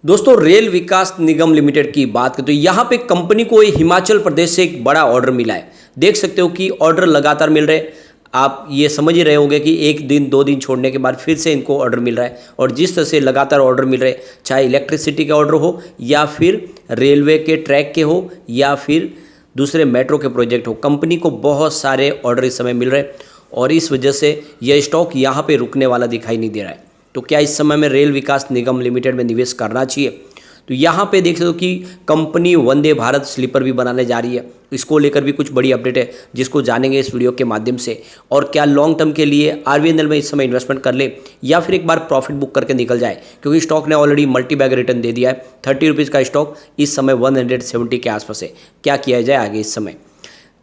दोस्तों रेल विकास निगम लिमिटेड की बात करें तो यहाँ पे कंपनी को हिमाचल प्रदेश से एक बड़ा ऑर्डर मिला है। देख सकते हो कि ऑर्डर लगातार मिल रहे हैं। आप ये समझ ही रहे होंगे कि एक दिन दो दिन छोड़ने के बाद फिर से इनको ऑर्डर मिल रहा है और जिस तरह से लगातार ऑर्डर मिल रहे हैं, चाहे इलेक्ट्रिसिटी का ऑर्डर हो या फिर रेलवे के ट्रैक के हो या फिर दूसरे मेट्रो के प्रोजेक्ट हो, कंपनी को बहुत सारे ऑर्डर इस समय मिल रहे हैं और इस वजह से यह स्टॉक यहाँ पे रुकने वाला दिखाई नहीं दे रहा है। तो क्या इस समय में रेल विकास निगम लिमिटेड में निवेश करना चाहिए? तो यहाँ पे देख सकते हो कि कंपनी वंदे भारत स्लीपर भी बनाने जा रही है। इसको लेकर भी कुछ बड़ी अपडेट है जिसको जानेंगे इस वीडियो के माध्यम से। और क्या लॉन्ग टर्म के लिए आरवीएनएल में इस समय इन्वेस्टमेंट कर ले या फिर एक बार प्रॉफिट बुक करके निकल जाए, क्योंकि स्टॉक ने ऑलरेडी मल्टी बैग रिटर्न दे दिया है। 30 रुपीज़ का स्टॉक इस समय 170 के आसपास है। क्या किया जाए आगे इस समय?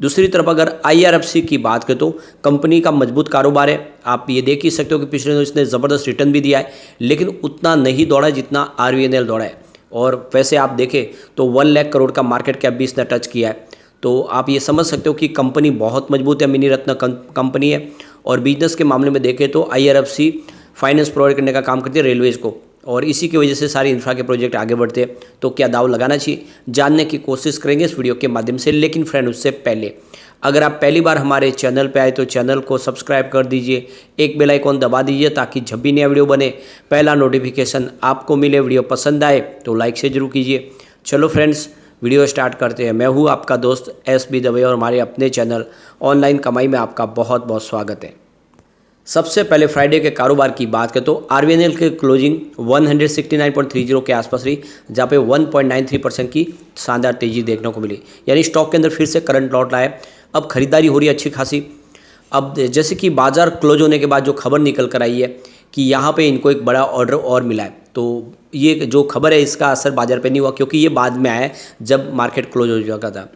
दूसरी तरफ अगर आईआरएफसी की बात करें तो कंपनी का मजबूत कारोबार है। आप ये देख ही सकते हो कि पिछले दिनों इसने ज़बरदस्त रिटर्न भी दिया है, लेकिन उतना नहीं दौड़ा है जितना आरवीएनएल दौड़ा है। और वैसे आप देखें तो 1 लाख करोड़ का मार्केट कैप भी इसने टच किया है। तो आप ये समझ सकते हो कि कंपनी बहुत मजबूत है, मिनी रत्न कंपनी है। और बिजनेस के मामले में देखें तो आईआरएफसी फाइनेंस प्रोवाइड करने का काम करती है रेलवेज़ को, और इसी की वजह से सारी इंफ्रा के प्रोजेक्ट आगे बढ़ते हैं। तो क्या दाव लगाना चाहिए, जानने की कोशिश करेंगे इस वीडियो के माध्यम से। लेकिन फ्रेंड उससे पहले अगर आप पहली बार हमारे चैनल पे आए तो चैनल को सब्सक्राइब कर दीजिए, एक बेल आइकॉन दबा दीजिए ताकि जब भी नया वीडियो बने पहला नोटिफिकेशन आपको मिले। वीडियो पसंद आए तो लाइक से जरूर कीजिए। चलो फ्रेंड्स वीडियो स्टार्ट करते हैं। मैं हूँ आपका दोस्त एस.बी. दवे और हमारे अपने चैनल ऑनलाइन कमाई में आपका बहुत बहुत स्वागत है। सबसे पहले फ्राइडे के कारोबार की बात करें तो आरवीएनएल के क्लोजिंग 169.30 के आसपास रही, जहाँ पे 1.93% की शानदार तेजी देखने को मिली। यानी स्टॉक के अंदर फिर से करंट लौट रहा है। अब खरीदारी हो रही है अच्छी खासी। अब जैसे कि बाजार क्लोज होने के बाद जो खबर निकल कर आई है कि यहाँ पे इनको एक बड़ा ऑर्डर और मिला है, तो ये जो खबर है इसका असर बाजार पे नहीं हुआ, क्योंकि ये बाद में आया है जब मार्केट क्लोज हो चुका था।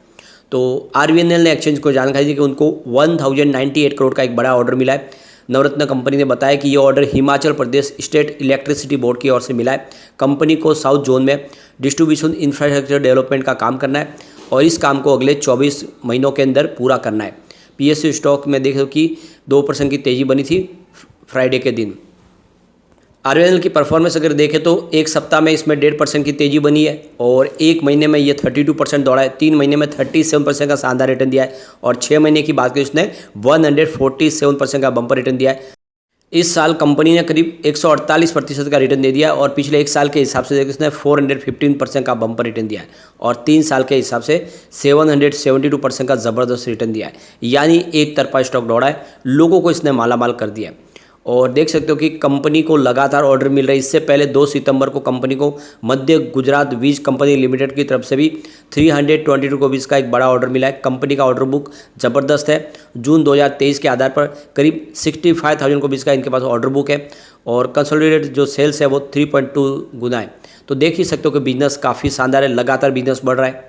तो आरवीएनएल ने एक्सचेंज को जानकारी दी कि उनको 1098 करोड़ का एक बड़ा ऑर्डर मिला है। नवरत्न कंपनी ने बताया कि ये order Himachal Pradesh state electricity board की ओर से मिला है। कंपनी को साउथ जोन में डिस्ट्रीब्यूशन इंफ्रास्ट्रक्चर डेवलपमेंट का काम करना है और इस काम को अगले 24 महीनों के अंदर पूरा करना है। पीएसयू स्टॉक में देखो कि 2% की तेज़ी बनी थी फ्राइडे के दिन। आरवीएनएल की परफॉर्मेंस अगर देखें तो एक सप्ताह में इसमें 1.5% की तेज़ी बनी है और एक महीने में ये 32% दौड़ा है। 3 महीने में 37% का शानदार रिटर्न दिया है और 6 महीने की बात करें उसने 147% का बम्पर रिटर्न दिया है। इस साल कंपनी ने करीब 148% का रिटर्न दे दिया और पिछले एक साल के हिसाब से देखिए उसने 415% का बम्पर रिटर्न दिया है और 3 साल के हिसाब से 772% का ज़बरदस्त रिटर्न दिया है। यानी एक तरफा स्टॉक दौड़ा है, लोगों को इसने मालामाल कर दिया है। और देख सकते हो कि कंपनी को लगातार ऑर्डर मिल रहे हैं। इससे पहले 2 सितंबर को कंपनी को मध्य गुजरात वीज कंपनी लिमिटेड की तरफ से भी 322 करोड़ का एक बड़ा ऑर्डर मिला है। कंपनी का ऑर्डर बुक ज़बरदस्त है। जून 2023 के आधार पर करीब 65,000 करोड़ का इनके पास ऑर्डर बुक है और कंसोलिडेटेड जो सेल्स है वो 3.2 गुना है। तो देख ही सकते हो कि बिजनेस काफ़ी शानदार है, लगातार बिजनेस बढ़ रहा है।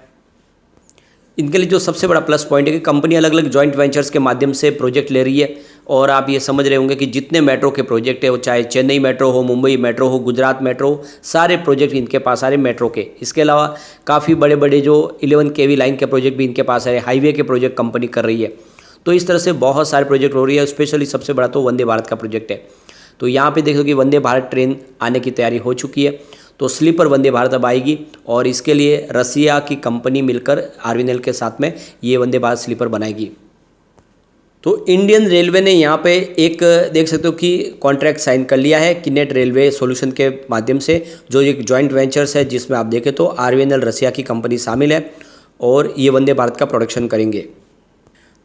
इनके लिए जो सबसे बड़ा प्लस पॉइंट है कि कंपनी अलग अलग जॉइंट वेंचर्स के माध्यम से प्रोजेक्ट ले रही है। और आप ये समझ रहे होंगे कि जितने मेट्रो के प्रोजेक्ट है, वो चाहे चेन्नई मेट्रो हो, मुंबई मेट्रो हो, गुजरात मेट्रो हो, सारे प्रोजेक्ट इनके पास आ रहे मेट्रो के। इसके अलावा काफ़ी बड़े बड़े जो 11 kV लाइन के प्रोजेक्ट भी इनके पास आ रहे, हाईवे के प्रोजेक्ट कंपनी कर रही है। तो इस तरह से बहुत सारे प्रोजेक्ट हो रही है। स्पेशली सबसे बड़ा तो वंदे भारत का प्रोजेक्ट है। तो यहाँ पे देखो कि वंदे भारत ट्रेन आने की तैयारी हो चुकी है। तो स्लीपर वंदे भारत अब आएगी और इसके लिए रसिया की कंपनी मिलकर आरवीएनएल के साथ में ये वंदे भारत स्लीपर बनाएगी। तो इंडियन रेलवे ने यहाँ पे एक देख सकते हो कि कॉन्ट्रैक्ट साइन कर लिया है किनेट रेलवे सॉल्यूशन के माध्यम से, जो एक जॉइंट वेंचर्स है जिसमें आप देखें तो आरवीएनएल रसिया की कंपनी शामिल है और ये वंदे भारत का प्रोडक्शन करेंगे।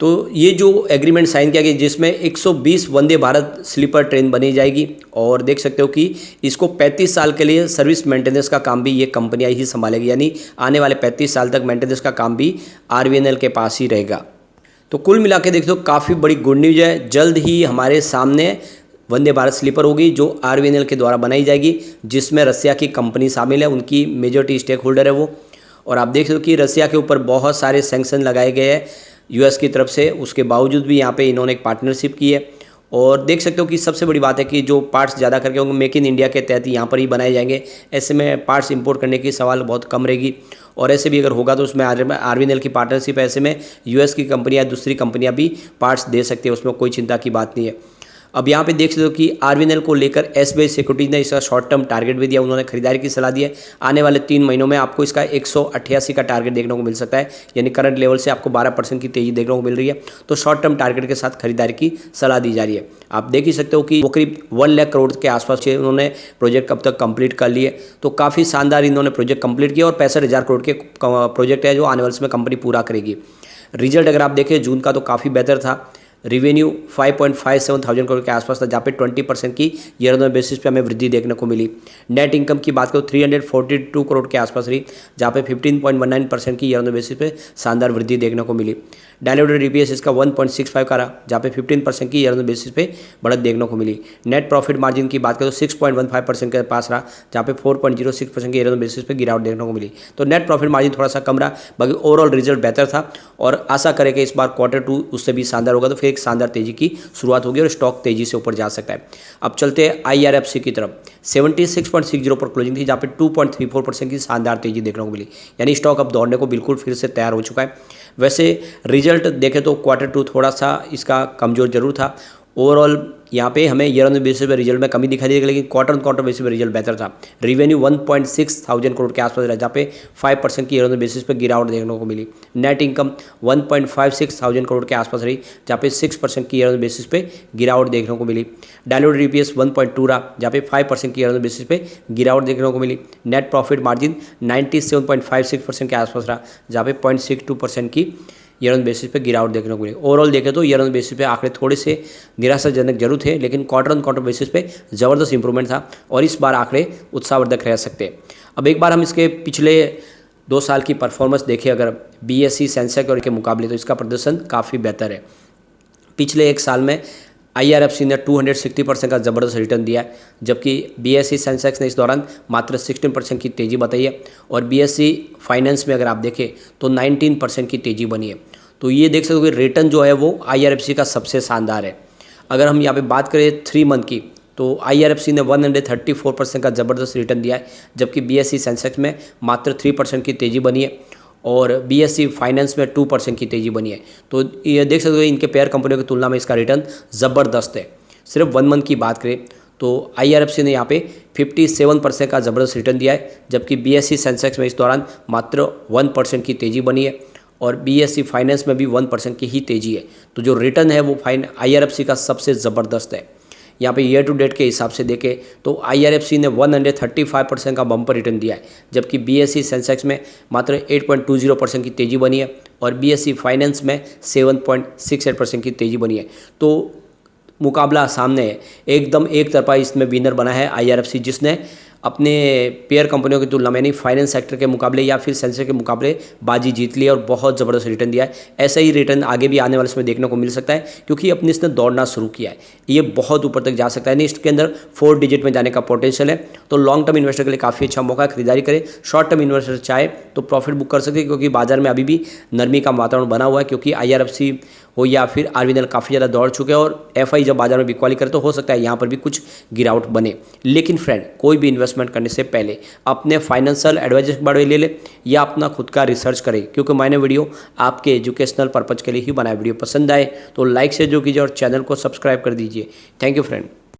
तो ये जो एग्रीमेंट साइन किया गया जिसमें 120 वंदे भारत स्लीपर ट्रेन बनी जाएगी और देख सकते हो कि इसको 35 साल के लिए सर्विस मेंटेनेंस का काम भी ये कंपनियाँ ही संभालेगी। यानी आने वाले 35 साल तक मेंटेनेंस का काम भी आरवीएनएल के पास ही रहेगा। तो कुल मिला के देखो काफ़ी बड़ी गुड न्यूज़ है। जल्द ही हमारे सामने वंदे भारत स्लीपर होगी जो आरवीएनएल के द्वारा बनाई जाएगी, जिसमें रसिया की कंपनी शामिल है, उनकी मेजॉरिटी स्टेक होल्डर है वो। और आप देख सकते हो कि रसिया के ऊपर बहुत सारे सैंक्शन लगाए गए हैं यूएस की तरफ से, उसके बावजूद भी यहाँ पे इन्होंने एक पार्टनरशिप की है। और देख सकते हो कि सबसे बड़ी बात है कि जो पार्ट्स ज़्यादा करके होंगे मेक इन इंडिया के तहत यहाँ पर ही बनाए जाएंगे। ऐसे में पार्ट्स इंपोर्ट करने की सवाल बहुत कम रहेगी और ऐसे भी अगर होगा तो उसमें आरवीएनएल की पार्टनरशिप है। ऐसे में यूएस की कंपनियाँ दूसरी कंपनियाँ भी पार्ट्स दे सकती है, उसमें कोई चिंता की बात नहीं है। अब यहाँ पे देख सकते हो कि आरवीएनएल को लेकर एसबीआई सिक्योरिटीज ने इसका शॉर्ट टर्म टारगेट भी दिया, उन्होंने खरीदारी की सलाह दी है। आने वाले 3 महीनों में आपको इसका 188 का टारगेट देखने को मिल सकता है, यानी करंट लेवल से आपको 12% की तेजी देखने को मिल रही है। तो शॉर्ट टर्म टारगेट के साथ खरीदारी की सलाह दी जा रही है। आप देख ही सकते हो कि वो करीब 1 लाख करोड़ के आसपास उन्होंने प्रोजेक्ट अब तक कंप्लीट कर लिए। तो काफ़ी शानदार इन्होंने प्रोजेक्ट कंप्लीट किया और 65,000 करोड़ के प्रोजेक्ट है जो आने वाले समय कंपनी पूरा करेगी। रिजल्ट अगर आप देखें जून का तो काफ़ी बेहतर था। रेवेन्यू 5.57 थाउजेंड करोड़ के आसपास था, जहाँ पे 20% की ईयर ऑन बेसिस पे हमें वृद्धि देखने को मिली। नेट इनकम की बात करो 342 करोड़ के आसपास रही, जहाँ पे 15.19% की ईयर ऑन बेसिस पे शानदार वृद्धि देखने को मिली। डायल्यूटेड ईपीएस इसका 1.65 का रहा, जहाँ पे 15% की ईयर ऑन बेसिस पे बढ़त देखने को मिली। नेट प्रॉफिट मार्जिन की बात करो 6.15% के पास रहा, जहाँ पे 4.06% की ईयर ऑन बेसिस पे गिरावट देखने को मिली। तो नेट प्रॉफिट मार्जिन थोड़ा सा कम रहा, बाकी ओवरऑल रिजल्ट बेहतर था और आशा करें कि इस बार Q2 उससे भी शानदार होगा, तो फिर एक शानदार तेजी की शुरुआत होगी और स्टॉक तेजी से ऊपर जा सकता है। अब चलते हैं IRFC की तरफ। 76.60 पर क्लोजिंग थी, जहाँ पे 2.34% की शानदार तेजी देखने को मिली, यानी स्टॉक अब दौड़ने को बिल्कुल फिर से तैयार हो चुका है। वैसे रिजल्ट देखें तो Q2 थोड़ा सा इसका कमज़ोर जरूर था। ओवरऑल यहाँ पे हमें ईयर ऑन बेसिस पे रिजल्ट में कमी दिखाई देगी, लेकिन क्वार्टर बेसिस पे रिजल्ट बेहतर था। रेवेन्यू 1.6 थाउजेंड करोड़ के आसपास रहा, जहाँ पे 5% की ईयर ऑन बेसिस पे गिरावट देखने को मिली। नेट इनकम 1.56 थाउजेंड करोड़ के आसपास रही, जहाँ पे 6% की ईयर ऑन बेसिस पे गिरावट देखने को मिली। डायल्यूटेड ईपीएस 1.2 रहा, जहाँ पे 5% की ईयर ऑन बेसिस पे गिरावट देखने को मिली। नेट प्रॉफिट मार्जिन 97.56% के आसपास रहा, जहाँ पे 0.62% की ईयर ऑन बेसिस पे गिरावट देखने को मिली। ओवरऑल देखें तो ईयर ऑन बेसिस पे आंकड़े थोड़े से निराशाजनक जरूर थे, लेकिन क्वार्टर बेसिस पे ज़बरदस्त इंप्रूवमेंट था और इस बार आंकड़े उत्साहवर्धक रह सकते हैं। अब एक बार हम इसके पिछले 2 साल की परफॉर्मेंस देखें अगर BSE सेंसेक्स और के मुकाबले, तो इसका प्रदर्शन काफ़ी बेहतर है। पिछले 1 साल में IRFC ने 260% का ज़बरदस्त रिटर्न दिया है, जबकि BSE सेंसेक्स ने इस दौरान मात्र 16% की तेज़ी बताई है और BSE फाइनेंस में अगर आप देखें तो 19% की तेज़ी बनी है। तो ये देख सकते हो कि रिटर्न जो है वो IRFC का सबसे शानदार है। अगर हम यहाँ पे बात करें 3 मंथ की, तो IRFC ने 134% का ज़बरदस्त रिटर्न दिया है, जबकि BSE सेंसेक्स में मात्र 3% की तेज़ी बनी है और BSE फाइनेंस में 2% की तेज़ी बनी है। तो ये देख सकते हो इनके पेयर कंपनियों की तुलना में इसका रिटर्न ज़बरदस्त है। सिर्फ 1 मंथ की बात करें तो IRFC ने यहाँ पे 57% का ज़बरदस्त रिटर्न दिया है, जबकि BSE सेंसेक्स में इस दौरान मात्र 1% की तेज़ी बनी है और BSE फाइनेंस में भी 1% की ही तेज़ी है। तो जो रिटर्न है वो IRFC का सबसे ज़बरदस्त है। यहाँ पे ईयर टू डेट के हिसाब से देखें तो IRFC ने 135% का बम्पर रिटर्न दिया है, जबकि BSE सेंसेक्स में मात्र 8.20% की तेज़ी बनी है और BSE फाइनेंस में 7.68% की तेज़ी बनी है। तो मुकाबला सामने है, एकदम एक तरफा इसमें विनर बना है IRFC, जिसने अपने पेयर कंपनियों की तुलना में यानी फाइनेंस सेक्टर के मुकाबले या फिर सेंसेक्स के मुकाबले बाजी जीत ली और बहुत ज़बरदस्त रिटर्न दिया है। ऐसा ही रिटर्न आगे भी आने वाले समय देखने को मिल सकता है, क्योंकि अपने इसने दौड़ना शुरू किया है, ये बहुत ऊपर तक जा सकता है। नहीं, इसके अंदर 4 डिजिट में जाने का पोटेंशियल है। तो लॉन्ग टर्म इन्वेस्टर के लिए काफ़ी अच्छा मौका है, खरीदारी करें। शॉर्ट टर्म इन्वेस्टर चाहे तो प्रॉफिट बुक कर सकते हैं, क्योंकि बाजार में अभी भी नरमी का वातावरण बना हुआ है, क्योंकि IRFC हो या फिर आरवीएनएल काफ़ी ज़्यादा दौड़ चुके हैं और FI जब बाजार में बिकवाली करे तो हो सकता है यहाँ पर भी कुछ गिरावट बने। लेकिन फ्रेंड, कोई भी इन्वेस्टमेंट करने से पहले अपने फाइनेंशियल एडवाइजर के बारे में ले ले या अपना खुद का रिसर्च करें, क्योंकि मैंने वीडियो आपके एजुकेशनल पर्पज़ के लिए ही बनाया। वीडियो पसंद आए तो लाइक से जो कीजिए और चैनल को सब्सक्राइब कर दीजिए। Thank you friend.